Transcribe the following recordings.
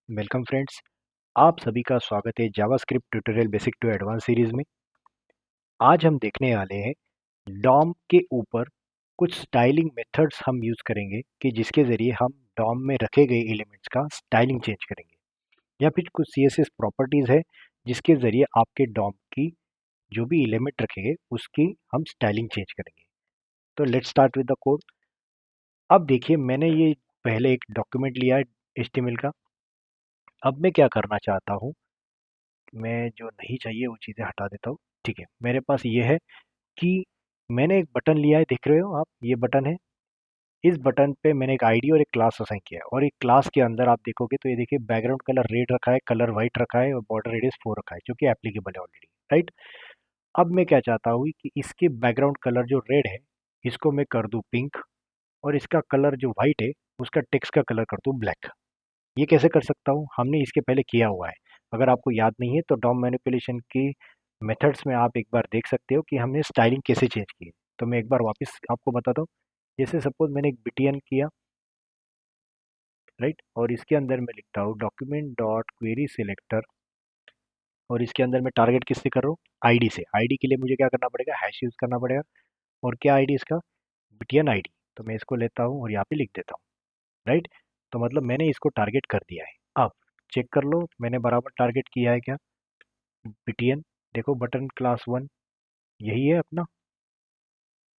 Welcome friends. आप सभी का स्वागत है JavaScript tutorial basic to advance series में। आज हम देखने वाले हैं डॉम के ऊपर कुछ स्टाइलिंग मेथड्स हम यूज करेंगे कि जिसके जरिए हम डॉम में रखे गए एलिमेंट्स का स्टाइलिंग चेंज करेंगे, या फिर कुछ सीएसएस प्रॉपर्टीज है जिसके जरिए आपके डॉम की जो भी एलिमेंट रखेंगे उसकी हम स्टाइलिंग चेंज करेंगे। तो let's start with the code. अब देखिए, मैंने ये पहले एक डॉक्यूमेंट लिया है HTML का। अब मैं क्या करना चाहता हूँ, मैं जो नहीं चाहिए वो चीज़ें हटा देता हूँ। ठीक है, मेरे पास ये है कि मैंने एक बटन लिया है, देख रहे हो आप, ये बटन है। इस बटन पे मैंने एक आईडी और एक क्लास असाइन किया है, और एक क्लास के अंदर आप देखोगे तो ये देखिए बैकग्राउंड कलर रेड रखा है, कलर वाइट रखा है, और बॉर्डर रेडियस 4 रखा है जो कि एप्लीकेबल है ऑलरेडी, राइट। अब मैं क्या चाहता हूँ कि इसके बैकग्राउंड कलर जो रेड है इसको मैं कर दूँ पिंक, और इसका कलर जो वाइट है उसका टेक्स्ट का कलर कर दूँ ब्लैक। ये कैसे कर सकता हूँ, हमने इसके पहले किया हुआ है। अगर आपको याद नहीं है तो डॉम मैनिपुलेशन की मेथड्स में आप एक बार देख सकते हो कि हमने स्टाइलिंग कैसे चेंज की है। तो मैं एक बार वापस आपको बताता हूँ। जैसे सपोज मैंने एक बीटीएन किया, राइट, और इसके अंदर मैं लिखता हूँ डॉक्यूमेंट डॉट क्वेरी सिलेक्टर, और इसके अंदर मैं टारगेट किससे कर रहा हूँ, आईडी से। आईडी के लिए मुझे क्या करना पड़ेगा, हैश यूज करना पड़ेगा। और क्या आईडी इसका, बीटीएन आईडी। तो मैं इसको लेता हूँ और यहाँ पे लिख देता हूँ, राइट। तो मतलब मैंने इसको टारगेट कर दिया है। अब चेक कर लो मैंने बराबर टारगेट किया है क्या। बीटीएन, देखो बटन क्लास 1 यही है अपना,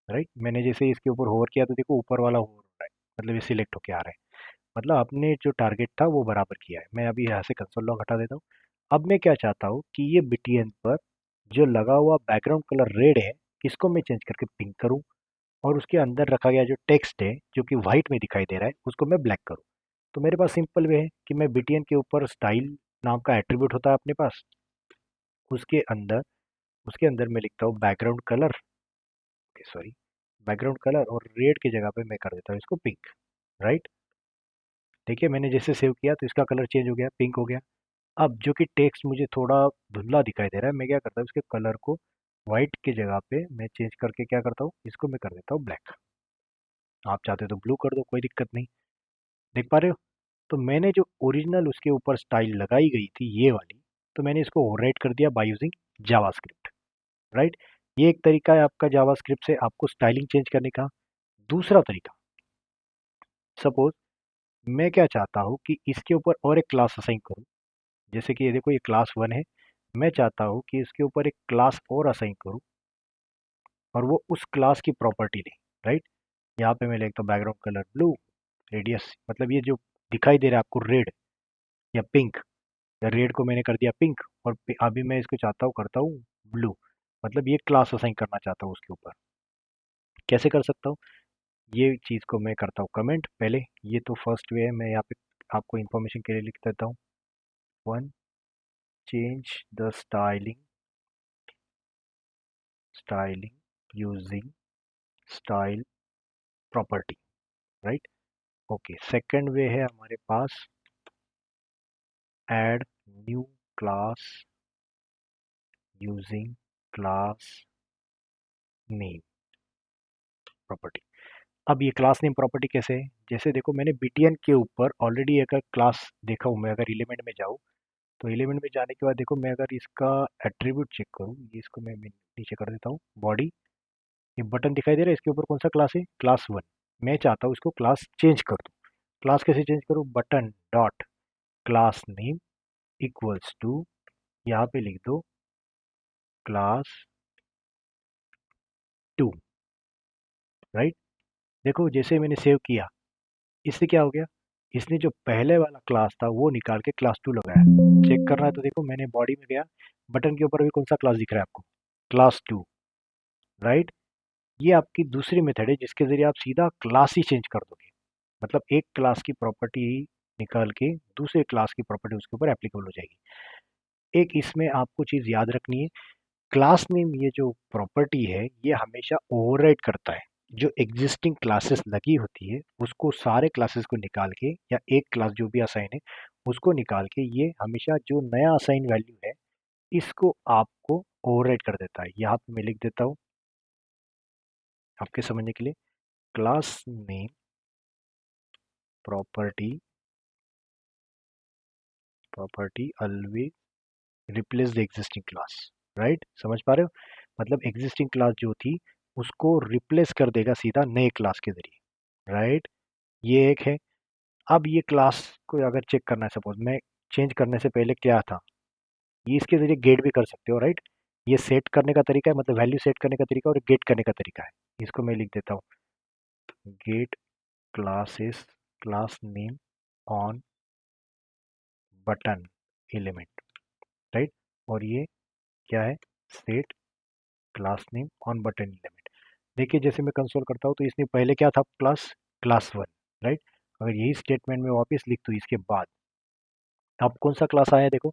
राइट। मैंने जैसे इसके ऊपर होवर किया तो देखो ऊपर वाला होवर हो रहा है, मतलब ये सिलेक्ट होके आ रहा है। मतलब आपने जो टारगेट था वो बराबर किया है। मैं अभी यहाँ से कंसोल लॉग हटा देता हूँ। अब मैं क्या चाहता हूँ कि ये बीटीएन पर जो लगा हुआ बैकग्राउंड कलर रेड है इसको मैं चेंज करके पिंक करूँ, और उसके अंदर रखा गया जो टेक्स्ट है जो कि व्हाइट में दिखाई दे रहा है उसको मैं ब्लैक करूँ। तो मेरे पास सिंपल वे है कि मैं बीटीएन के ऊपर स्टाइल नाम का एट्रीब्यूट होता है अपने पास, उसके अंदर मैं लिखता हूँ background colour, sorry, background colour, और रेड की जगह पे मैं कर देता हूँ इसको पिंक, राइट। देखिए मैंने जैसे सेव किया तो इसका कलर चेंज हो गया, पिंक हो गया। अब जो कि टेक्स्ट मुझे थोड़ा धुंधला दिखाई दे रहा है, मैं क्या करता हूँ इसके कलर को व्हाइट की जगह पे मैं चेंज करके क्या करता हूँ, इसको मैं कर देता हूँ ब्लैक। आप चाहते हो तो ब्लू कर दो, कोई दिक्कत नहीं। देख पा रहे हो। तो मैंने जो ओरिजिनल उसके ऊपर स्टाइल लगाई गई थी ये वाली, तो मैंने इसको ओवरराइट कर दिया बाय यूजिंग जावास्क्रिप्ट, राइट। ये एक तरीका है आपका जावास्क्रिप्ट से आपको स्टाइलिंग चेंज करने का। दूसरा तरीका, सपोज मैं क्या चाहता हूँ कि इसके ऊपर और एक क्लास असाइन करूँ। जैसे कि ये देखो ये क्लास 1 है, मैं चाहता हूँ कि इसके ऊपर एक क्लास और असाइन करूँ, और वो उस क्लास की प्रॉपर्टी दे, राइट। यहाँ पे मैं लिखता हूँ बैकग्राउंड कलर ब्लू, रेडियस, मतलब ये जो दिखाई दे रहा है आपको रेड या पिंक, या रेड को मैंने कर दिया पिंक, और अभी मैं इसको चाहता हूँ करता हूँ ब्लू, मतलब ये क्लास असाइन करना चाहता हूँ उसके ऊपर। कैसे कर सकता हूँ, ये चीज़ को मैं करता हूँ कमेंट पहले। ये तो फर्स्ट वे है, मैं यहाँ पे आपको इन्फॉर्मेशन के लिए लिख देता हूँ। One, change the styling using style property, right. Okay, second way है हमारे पास add new class using class name property. अब ये क्लास नेम प्रॉपर्टी कैसे है, जैसे देखो मैंने बीटीएन के ऊपर ऑलरेडी अगर क्लास देखा हूँ, मैं अगर एलिमेंट में जाऊँ तो एलिमेंट में जाने के बाद देखो मैं अगर इसका एट्रीब्यूट चेक करूँ, ये इसको मैं नीचे कर देता हूँ बॉडी। ये बटन दिखाई दे रहा है, इसके ऊपर कौन सा क्लास है, क्लास 1। मैं चाहता हूँ इसको क्लास चेंज कर दूँ। क्लास कैसे चेंज करूँ, button dot class name equals to, यहाँ पे लिख दो क्लास 2, राइट। देखो जैसे मैंने सेव किया, इससे क्या हो गया, इसने जो पहले वाला क्लास था वो निकाल के क्लास 2 लगाया। चेक करना है तो देखो मैंने बॉडी में गया, बटन के ऊपर भी कौन सा क्लास दिख रहा है आपको, क्लास 2, राइट। ये आपकी दूसरी मेथड है जिसके जरिए आप सीधा क्लास ही चेंज कर दोगे। मतलब एक क्लास की प्रॉपर्टी निकाल के दूसरे क्लास की प्रॉपर्टी उसके ऊपर एप्लीकेबल हो जाएगी। एक इसमें आपको चीज़ याद रखनी है, क्लास नेम ये जो प्रॉपर्टी है ये हमेशा ओवरराइड करता है। जो एग्जिस्टिंग क्लासेस लगी होती है उसको, सारे क्लासेस को निकाल के, या एक क्लास जो भी असाइन है उसको निकाल के, ये हमेशा जो नया असाइन वैल्यू है इसको आपको ओवरराइड कर देता है। यहाँ पे मैं लिख देता हूँ आपके समझने के लिए, class name property property always replace the existing class, right, समझ पा रहे हो? मतलब एग्जिस्टिंग क्लास जो थी उसको रिप्लेस कर देगा सीधा नए क्लास के जरिए, राइट। ये एक है। अब ये क्लास को अगर चेक करना है, सपोज मैं चेंज करने से पहले क्या था, ये इसके जरिए गेट भी कर सकते हो, राइट। ये सेट करने का तरीका है, मतलब वैल्यू सेट करने का तरीका और गेट करने का तरीका है। इसको मैं लिख देता हूँ, get classes class name on button element, right. और ये क्या है, set class name on button element. देखिए जैसे मैं कंसोल करता हूँ तो इसने पहले क्या था, क्लास क्लास वन, राइट। अगर यही स्टेटमेंट में वापस लिख दूँ इसके बाद, अब कौन सा क्लास आया देखो,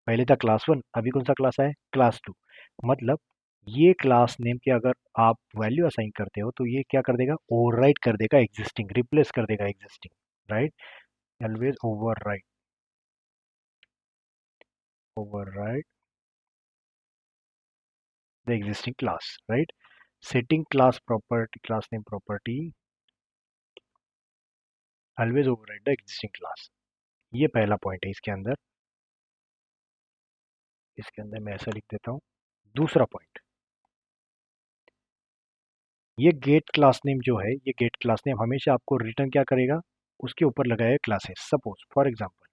पहले था क्लास वन, अभी कौन सा क्लास आया, क्लास टू। मतलब ये क्लास नेम के अगर आप वैल्यू असाइन करते हो तो ये क्या कर देगा, ओवरराइट कर देगा एग्जिस्टिंग, रिप्लेस कर देगा existing, right. Always overwrite the existing class, right. Setting class property class name property always overwrite the existing class. ये पहला पॉइंट है इसके अंदर, मैं ऐसा लिख देता हूँ। दूसरा पॉइंट, ये गेट क्लास नेम जो है, ये गेट क्लास नेम हमेशा आपको रिटर्न क्या करेगा, उसके ऊपर लगाए क्लासेस। सपोज फॉर एग्जांपल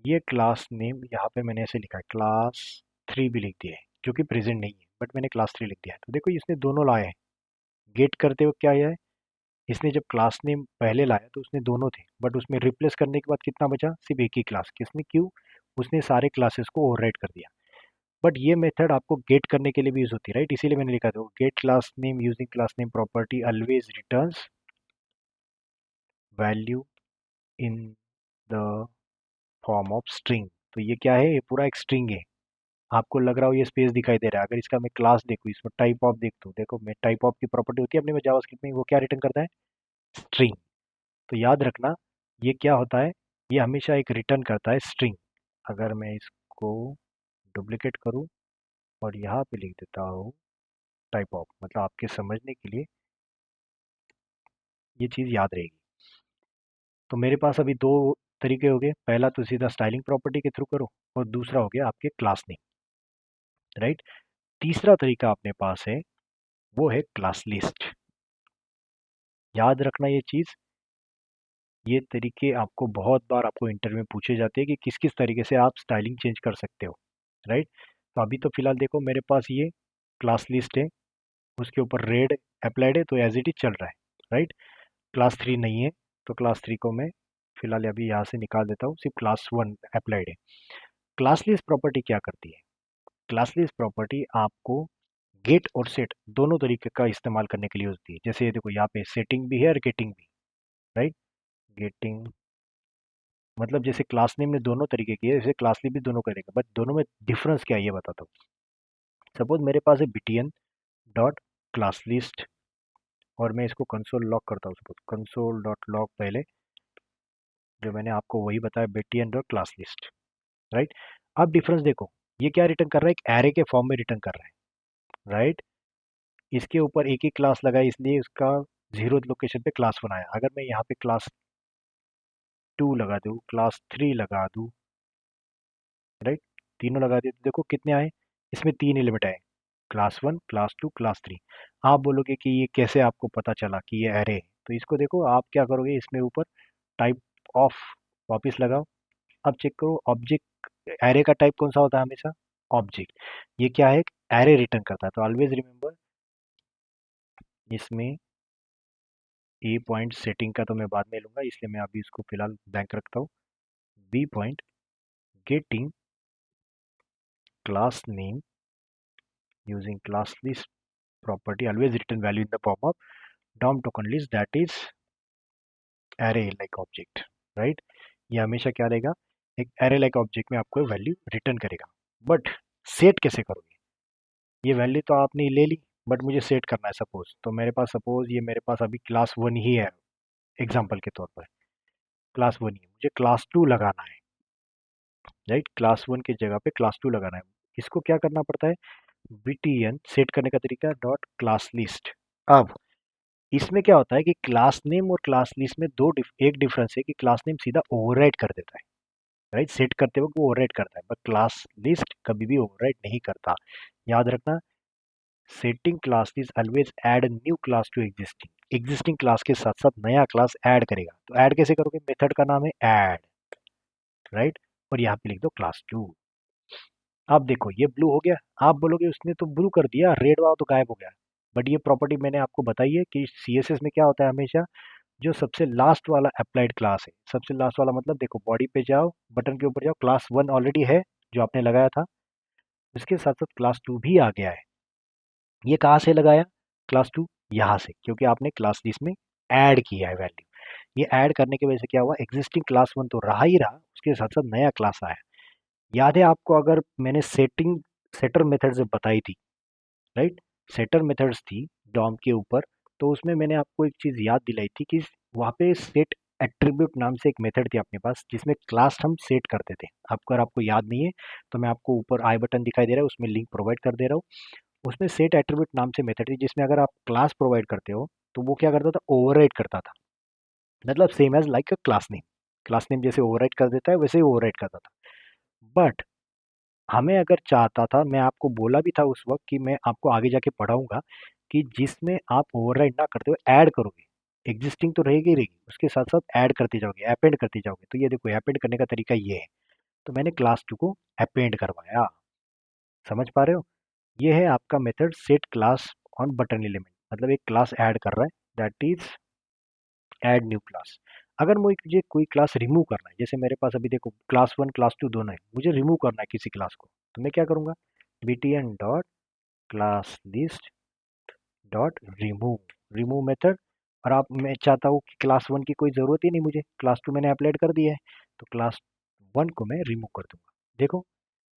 ये क्लास नेम यहाँ पे मैंने ऐसे लिखा है, क्लास थ्री भी लिख दिया है, जो कि प्रेजेंट नहीं है, बट मैंने क्लास थ्री लिख दिया है। तो देखो इसने दोनों लाए हैं, गेट करते वक्त क्या आया है, इसने जब क्लास नेम पहले लाया तो उसने दोनों थे, बट उसमें रिप्लेस करने के बाद कितना बचा, सिर्फ एक ही क्लास। किसने, क्यों, उसने सारे क्लासेस को ओवरराइट कर दिया। बट ये मेथड आपको गेट करने के लिए भी यूज होती है, राइट। इसीलिए मैंने लिखा था, get class name using class name property always returns value in the form of string. तो ये क्या है, ये पूरा एक स्ट्रिंग है। आपको लग रहा हो ये स्पेस दिखाई दे रहा है, अगर इसका मैं क्लास देखूँ, इसमें टाइप ऑफ देखता हूँ, देखो मैं टाइप ऑफ की प्रॉपर्टी होती है अपने में जावास्क्रिप्ट में, वो क्या रिटर्न करता है, स्ट्रिंग। तो याद रखना, ये क्या होता है, ये हमेशा एक रिटर्न करता है स्ट्रिंग। अगर मैं इसको डुप्लीकेट करूँ और यहाँ पे लिख देता हूँ टाइप ऑफ, मतलब आपके समझने के लिए ये चीज़ याद रहेगी। तो मेरे पास अभी दो तरीके हो गए, पहला तो सीधा स्टाइलिंग प्रॉपर्टी के थ्रू करो, और दूसरा हो गया आपके क्लास नेम, राइट। तीसरा तरीका अपने पास है, वो है क्लास लिस्ट। याद रखना ये चीज़, ये तरीके आपको बहुत बार आपको इंटरव्यू में पूछे जाते हैं कि किस किस तरीके से आप स्टाइलिंग चेंज कर सकते हो, राइट। तो अभी तो फिलहाल देखो मेरे पास ये क्लास लिस्ट है, उसके ऊपर रेड अप्लाइड है, तो एज इट इज चल रहा है, राइट। क्लास थ्री नहीं है, तो क्लास थ्री को मैं फिलहाल अभी यहाँ से निकाल देता हूँ, सिर्फ क्लास वन अप्लाइड है। क्लास लिस्ट प्रॉपर्टी क्या करती है, क्लास लिस्ट प्रॉपर्टी आपको गेट और सेट दोनों तरीके का इस्तेमाल करने के लिए होती है। जैसे ये देखो यहाँ पे सेटिंग भी है और गेटिंग भी, राइट। गेटिंग मतलब जैसे क्लास नेम में दोनों तरीके की है, जैसे क्लास लिस्ट भी दोनों करेगा, बट दोनों में डिफरेंस क्या है ये बताता हूँ। सपोज मेरे पास है btn डॉट क्लास लिस्ट, और मैं इसको कंसोल लॉग करता हूँ, सपोज कंसोल डॉट लॉग, पहले जो मैंने आपको वही बताया, btn dot class list, right. अब डिफरेंस देखो, ये क्या रिटर्न कर रहा है, एक एरे के फॉर्म में रिटर्न कर रहा है, राइट। इसके ऊपर एक ही क्लास लगा है, इसलिए उसका जीरो लोकेशन पे क्लास वन आया। अगर मैं यहाँ पे क्लास टू लगा दूँ, क्लास थ्री लगा दूँ, राइट, तीनों लगा दिए, तो देखो कितने आए, इसमें तीन एलिमेंट आए, class one class two class three. आप बोलोगे कि ये कैसे आपको पता चला कि ये एरे है, तो इसको देखो आप क्या करोगे, इसमें ऊपर टाइप ऑफ वापस लगाओ। अब चेक करो ऑब्जेक्ट, एरे का टाइप कौन सा होता है हमेशा, ऑब्जेक्ट। ये क्या है, एरे रिटर्न करता है। तो ऑलवेज रिमेंबर, इसमें ए पॉइंट सेटिंग का तो मैं बाद में लूंगा, इसलिए मैं अभी इसको फिलहाल ब्लैंक रखता हूँ। B point getting class name using class list property always return value in the form of DOM token list that is array like object, right। ये हमेशा क्या रहेगा, एक array like object में आपको वैल्यू रिटर्न करेगा। बट सेट कैसे करोगे, ये वैल्यू तो आपने ले ली, बट मुझे सेट करना है। सपोज तो मेरे पास, सपोज ये मेरे पास अभी क्लास वन ही है, एग्जाम्पल के तौर पर क्लास वन ही, मुझे क्लास टू लगाना है, राइट। क्लास वन की जगह पे क्लास टू लगाना है। इसको क्या करना पड़ता है, btn सेट करने का तरीका डॉट क्लास लिस्ट। अब इसमें क्या होता है कि क्लास नेम और क्लास लिस्ट में एक डिफरेंस है कि क्लास नेम सीधा ओवरराइड कर देता है, राइट। सेट करते वक्त वो ओवरराइड करता है, बट क्लास लिस्ट कभी भी ओवरराइड नहीं करता। याद रखना, setting class list always add new class to existing, existing class के साथ साथ नया क्लास ऐड करेगा। तो ऐड कैसे करोगे, मेथड का नाम है ऐड, राइट। और यहाँ पे लिख दो क्लास 2। अब देखो ये ब्लू हो गया। आप बोलोगे उसने तो ब्लू कर दिया, रेड वाला तो गायब हो गया। बट ये प्रॉपर्टी मैंने आपको बताई है कि सीएसएस में क्या होता है हमेशा, जो सबसे लास्ट वाला अप्लाइड क्लास है, सबसे लास्ट वाला मतलब देखो बॉडी पे जाओ, बटन के ऊपर जाओ, क्लास 1 ऑलरेडी है जो आपने लगाया था, उसके साथ साथ क्लास 2 भी आ गया है। ये कहाँ से लगाया क्लास 2, यहाँ से, क्योंकि आपने क्लास लिस्ट में ऐड किया है वैल्यू। ये ऐड करने की वजह से क्या हुआ, एग्जिस्टिंग क्लास 1 तो रहा ही रहा, उसके साथ साथ नया क्लास आया। याद है आपको, अगर मैंने सेटर मेथड से बताई थी, राइट, सेटर मेथड्स थी डॉम के ऊपर, तो उसमें मैंने आपको एक चीज़ याद दिलाई थी कि वहाँ पे सेट एट्रीब्यूट नाम से एक मेथड थी अपने पास, जिसमें क्लास हम सेट करते थे। आपको, अगर आपको याद नहीं है तो मैं आपको ऊपर आई बटन दिखाई दे रहा है, उसमें लिंक प्रोवाइड कर दे रहा हूँ। उसमें सेट एट्रीब्यूट नाम से मेथड थी, जिसमें अगर आप क्लास प्रोवाइड करते हो तो वो क्या करता था, ओवरराइड करता था। मतलब same as like a class name, class name जैसे ओवरराइड कर देता है वैसे ही ओवरराइड करता था। बट हमें अगर चाहता था, मैं आपको बोला भी था उस वक्त कि मैं आपको आगे जाके पढ़ाऊंगा कि जिसमें आप ओवरराइड ना करते हो ऐड करोगे, एग्जिस्टिंग तो रहेगी ही रहेगी, उसके साथ साथ ऐड करते जाओगे, अपेंड करते जाओगे। तो ये देखो अपेंड करने का तरीका ये है। तो मैंने क्लास 2 को अपेंड करवाया, समझ पा रहे हो। ये है आपका method set class on button element, मतलब एक क्लास ऐड कर रहा है, that is add new class. अगर मुझे कोई क्लास रिमूव करना है, जैसे मेरे पास अभी देखो क्लास 1 क्लास 2 दोनों है, मुझे रिमूव करना है किसी क्लास को, तो मैं क्या करूंगा, btn dot class list dot remove, remove method. और आप, मैं चाहता हूँ कि क्लास 1 की कोई ज़रूरत ही नहीं, मुझे क्लास 2 मैंने अप्लाइड कर दिया है, तो क्लास 1 को मैं रिमूव कर दूंगा। देखो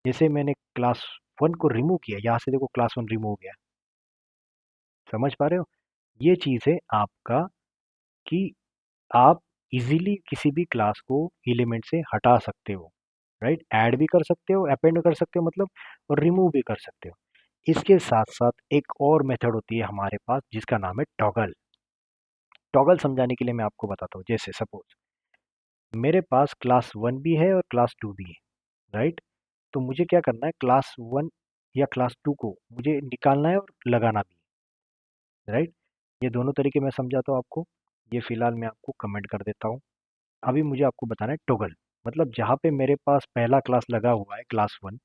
जैसे मैंने क्लास 1 को रिमूव किया, यहाँ से देखो क्लास 1 रिमूव हो गया, समझ पा रहे हो। ये चीज़ है आपका कि आप इजीली किसी भी क्लास को एलिमेंट से हटा सकते हो, राइट। ऐड भी कर सकते हो, अपेंड कर सकते हो मतलब, और रिमूव भी कर सकते हो। इसके साथ साथ एक और मेथड होती है हमारे पास जिसका नाम है टॉगल। टॉगल समझाने के लिए मैं आपको बताता हूँ, जैसे सपोज मेरे पास क्लास 1 भी है और क्लास 2 भी है, राइट। तो मुझे क्या करना है, क्लास 1 या क्लास 2 को मुझे निकालना है और लगाना भी है, राइट। ये दोनों तरीके मैं समझाता हूँ आपको। ये फिलहाल मैं आपको कमेंट कर देता हूँ। अभी मुझे आपको बताना है टॉगल, मतलब जहाँ पे मेरे पास पहला क्लास लगा हुआ है क्लास 1,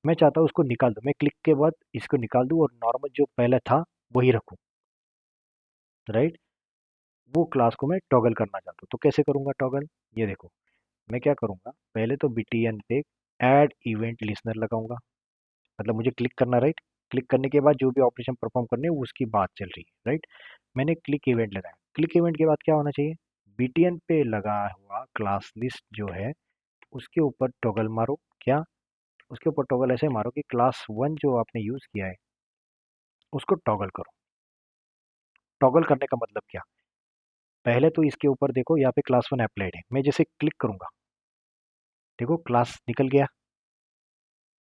मैं चाहता हूँ उसको निकाल दूँ, मैं क्लिक के बाद इसको निकाल दूँ और नॉर्मल जो पहले था वही रखूँ, राइट। वो क्लास को मैं टॉगल करना चाहता हूँ, तो कैसे करूँगा टॉगल, ये देखो मैं क्या करूँगा, पहले तो btn पे ऐड इवेंट लिसनर लगाऊंगा, मतलब मुझे क्लिक करना, राइट। क्लिक करने के बाद जो भी ऑपरेशन परफॉर्म करने है उसकी बात चल रही है, राइट। मैंने क्लिक इवेंट लगाया, क्लिक इवेंट के बाद क्या होना चाहिए, btn पे लगा हुआ क्लास लिस्ट जो है उसके ऊपर टॉगल मारो। क्या, उसके ऊपर टॉगल ऐसे मारो कि क्लास 1 जो आपने यूज़ किया है उसको टॉगल करो। टॉगल करने का मतलब क्या, पहले तो इसके ऊपर देखो यहाँ पे क्लास 1 अप्लाइड है, मैं जैसे क्लिक करूंगा देखो क्लास निकल गया,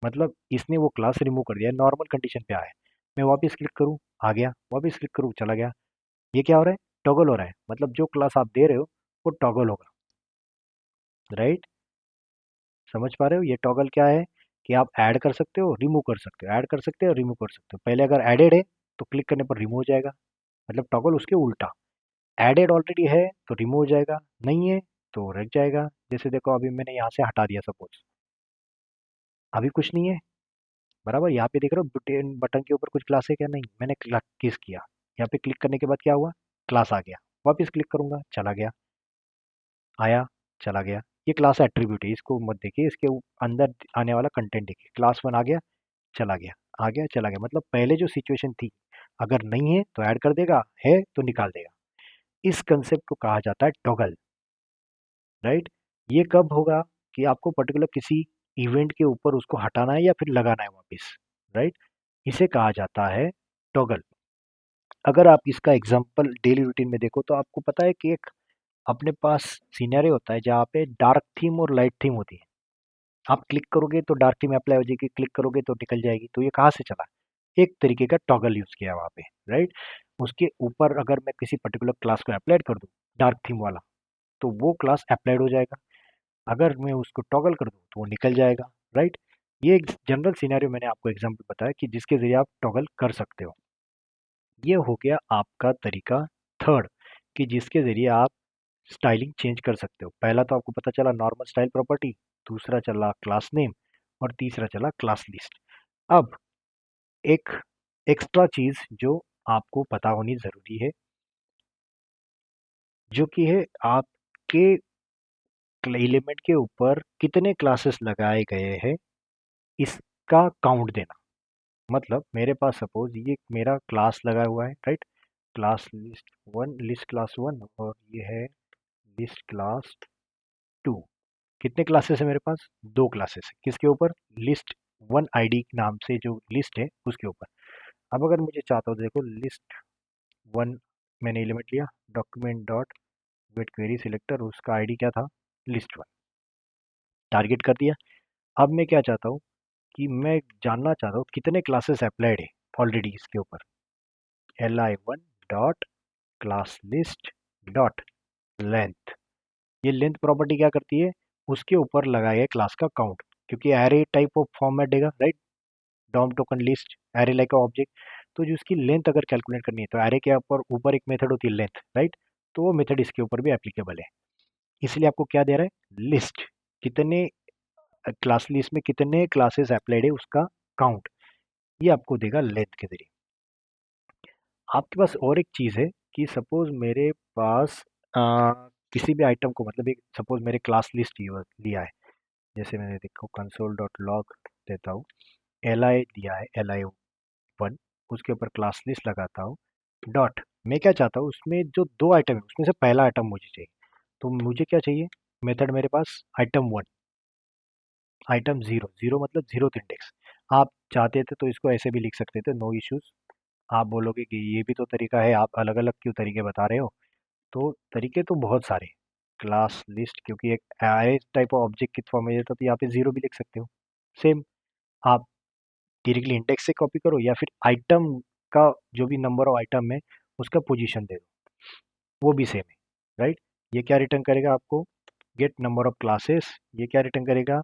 मतलब इसने वो क्लास रिमूव कर दिया, नॉर्मल कंडीशन पे आया। मैं वापस क्लिक करूँ, आ गया, वापस क्लिक करूँ, चला गया। ये क्या हो रहा है, टॉगल हो रहा है, मतलब जो क्लास आप दे रहे हो वो टॉगल होगा, राइट। समझ पा रहे हो, ये टॉगल क्या है कि आप ऐड कर सकते हो, रिमूव कर सकते हो, ऐड कर सकते हो, रिमूव कर सकते हो। पहले अगर एडेड है तो क्लिक करने पर रिमूव हो जाएगा, मतलब टॉगल उसके उल्टा, एडेड ऑलरेडी है तो रिमूव हो जाएगा, नहीं है तो रख जाएगा। जैसे देखो अभी मैंने यहाँ से हटा दिया सपोज, अभी कुछ नहीं है, बराबर। यहाँ पे देख रहे हो बटन बटन के ऊपर कुछ क्लास है क्या, नहीं, मैंने किस किया, यहाँ पे क्लिक करने के बाद क्या हुआ, क्लास आ गया, वापस क्लिक करूंगा, चला गया, आया, चला गया। ये क्लास एट्रीब्यूट है, इसको मत देखिए, इसके अंदर आने वाला कंटेंट देखिए, क्लास 1 आ गया, चला गया, आ गया, चला गया, मतलब पहले जो सिचुएशन थी, अगर नहीं है तो ऐड कर देगा, है तो निकाल देगा। इस कंसेप्ट को कहा जाता है टॉगल, राइट। ये कब होगा कि आपको पर्टिकुलर किसी इवेंट के ऊपर उसको हटाना है या फिर लगाना है वापस, राइट। इसे कहा जाता है टॉगल। अगर आप इसका एग्जांपल डेली रूटीन में देखो तो आपको पता है कि एक अपने पास सिनेरियो होता है जहाँ पे डार्क थीम और लाइट थीम होती है। आप क्लिक करोगे तो डार्क थीम अप्लाई हो जाएगी, क्लिक करोगे तो निकल जाएगी। तो ये कहाँ से चला, एक तरीके का टॉगल यूज किया वहाँ पे, राइट। उसके ऊपर अगर मैं किसी पर्टिकुलर क्लास को अप्लाई कर दूँ डार्क थीम वाला, तो वो क्लास अप्लाइड हो जाएगा। अगर मैं उसको टॉगल कर दूँ तो वो निकल जाएगा, राइट। ये एक जनरल सिनेरियो मैंने आपको एग्जाम्पल बताया कि जिसके ज़रिए आप टॉगल कर सकते हो। ये हो गया आपका तरीका थर्ड, कि जिसके ज़रिए आप स्टाइलिंग चेंज कर सकते हो। पहला तो आपको पता चला नॉर्मल स्टाइल प्रॉपर्टी, दूसरा चला क्लास नेम, और तीसरा चला क्लास लिस्ट। अब एक एक्स्ट्रा चीज़ जो आपको पता होनी ज़रूरी है, जो कि है आपके एलिमेंट के ऊपर कितने क्लासेस लगाए गए हैं, इसका काउंट देना। मतलब मेरे पास सपोज ये मेरा क्लास लगा हुआ है, right. Class list one, list class one, और ये है लिस्ट क्लास टू। कितने क्लासेस है मेरे पास? दो क्लासेस है। किसके ऊपर? लिस्ट वन आईडी नाम से जो लिस्ट है उसके ऊपर। अब अगर मुझे चाहता हूँ, देखो लिस्ट वन मैंने एलिमेंट लिया, document dot gate query selector, उसका आईडी क्या था? List one. टारगेट कर दिया। अब मैं क्या चाहता हूँ कि मैं जानना चाहता हूँ कितने क्लासेस अप्लाइड है ऑलरेडी इसके ऊपर। li1 dot class list dot length. ये लेंथ प्रॉपर्टी क्या करती है? उसके ऊपर लगाए गए क्लास का काउंट, क्योंकि एरे टाइप ऑफ फॉर्मेट देगा, right. DOM token list array like object. तो जो इसकी लेंथ अगर कैलकुलेट करनी है तो एरे के ऊपर एक मेथड होती है लेंथ, राइट। तो वो मेथड इसके ऊपर भी एप्लीकेबल है। इसलिए आपको क्या दे रहा है? लिस्ट, कितने क्लास लिस्ट में कितने क्लासेस अप्लाइड है उसका काउंट, ये आपको देगा लेंथ के जरिए। आपके पास और एक चीज़ है कि सपोज मेरे पास किसी भी आइटम को, मतलब एक सपोज मेरे क्लास लिस्ट लिया है। जैसे मैंने देखो कंसोल डॉट लॉग देता हूँ, एल आई दिया है, li1, उसके ऊपर क्लास लिस्ट लगाता हूँ डॉट। मैं क्या चाहता हूँ, उसमें जो दो आइटम है उसमें से पहला आइटम मुझे चाहिए। तो मुझे क्या चाहिए? मेथड मेरे पास item one, item zero, zero मतलब जीरो इंडेक्स। आप चाहते थे तो इसको ऐसे भी लिख सकते थे, नो इश्यूज। आप बोलोगे कि ये भी तो तरीका है, आप अलग अलग क्यों तरीके बता रहे हो? तो तरीके तो बहुत सारे। क्लास लिस्ट क्योंकि एक एरे टाइप ऑफ ऑब्जेक्ट की फॉर्म में देता तो यहाँ पे जीरो भी लिख सकते हो। सेम, आप डायरेक्टली इंडेक्स से कॉपी करो या फिर आइटम का जो भी नंबर ऑफ आइटम है उसका पोजीशन दे दो, वो भी सेम है, राइट। ये क्या रिटर्न करेगा आपको? Get number of classes. ये क्या रिटर्न करेगा?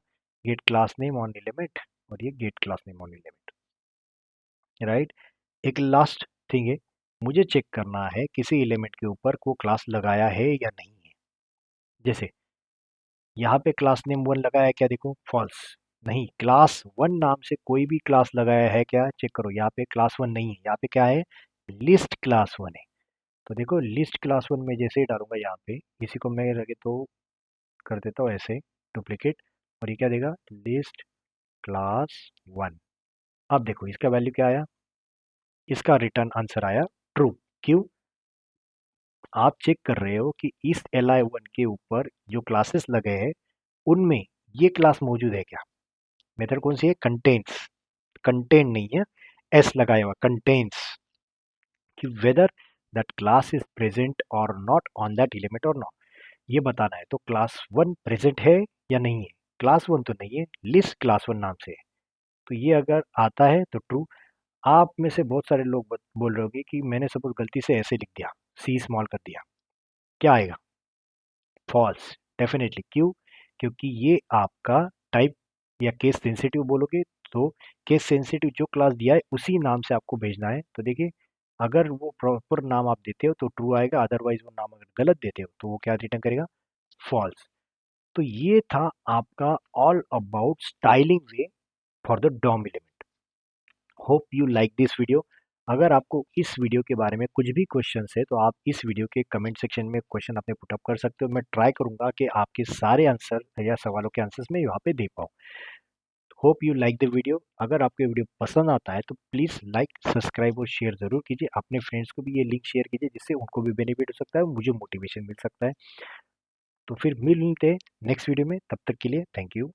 Get class name on element. और ये get class name on element, right. एक लास्ट थिंग है, मुझे चेक करना है किसी एलिमेंट के ऊपर को क्लास लगाया है या नहीं है। जैसे यहाँ पे क्लास नेम वन लगाया है क्या? देखो फॉल्स। नहीं, क्लास वन नाम से कोई भी क्लास लगाया है क्या? चेक करो, यहाँ पे क्लास वन नहीं है, यहाँ पे क्या है? लिस्ट क्लास वन है। तो देखो लिस्ट क्लास वन में जैसे ही डालूंगा यहाँ पे, इसी को मैं लगे तो कर देता हूँ ऐसे डुप्लीकेट, और ये क्या देगा? List class one. अब देखो इसका वैल्यू क्या आया? इसका रिटर्न आंसर आया ट्रू। क्यों? आप चेक कर रहे हो कि इस li1 के ऊपर जो क्लासेस लगे हैं उनमें ये क्लास मौजूद है क्या। मेथड कौन सी है? कंटेन्स। कंटेन नहीं है, एस लगाया हुआ, कंटेन्स, कि whether that class is present और नॉट ऑन दैट एलिमेंट और नॉट, ये बताना है। तो क्लास वन प्रेजेंट है या नहीं है? क्लास वन तो नहीं है, लिस्ट क्लास वन नाम से है। तो ये अगर आता है तो ट्रू। आप में से बहुत सारे लोग बोल रहे होगे कि मैंने सपोज गलती से ऐसे लिख दिया, सी स्मॉल कर दिया, क्या आएगा? False, definitely. क्यों? क्योंकि ये आपका टाइप या केस सेंसिटिव बोलोगे तो केस सेंसिटिव जो क्लास दिया है उसी नाम से आपको भेजना है। तो देखिए, अगर वो प्रॉपर नाम आप देते हो तो ट्रू आएगा, अदरवाइज वो नाम अगर गलत देते हो तो वो क्या रिटर्न करेगा? फॉल्स। तो ये था आपका all about styling way for the DOM element. Hope you like this video. अगर आपको इस वीडियो के बारे में कुछ भी क्वेश्चंस है तो आप इस वीडियो के कमेंट सेक्शन में क्वेश्चन अपने पुटअप कर सकते हो। मैं ट्राई करूंगा कि आपके सारे आंसर या सवालों के आंसर्स मैं यहाँ पे दे पाऊँ। Hope you like the video. अगर आपको वीडियो पसंद आता है तो प्लीज़ लाइक, सब्सक्राइब और शेयर ज़रूर कीजिए। अपने फ्रेंड्स को भी ये लिंक शेयर कीजिए जिससे उनको भी बेनिफिट हो सकता है, मुझे मोटिवेशन मिल सकता है। तो फिर मिलते हैं नेक्स्ट वीडियो में, तब तक के लिए थैंक यू।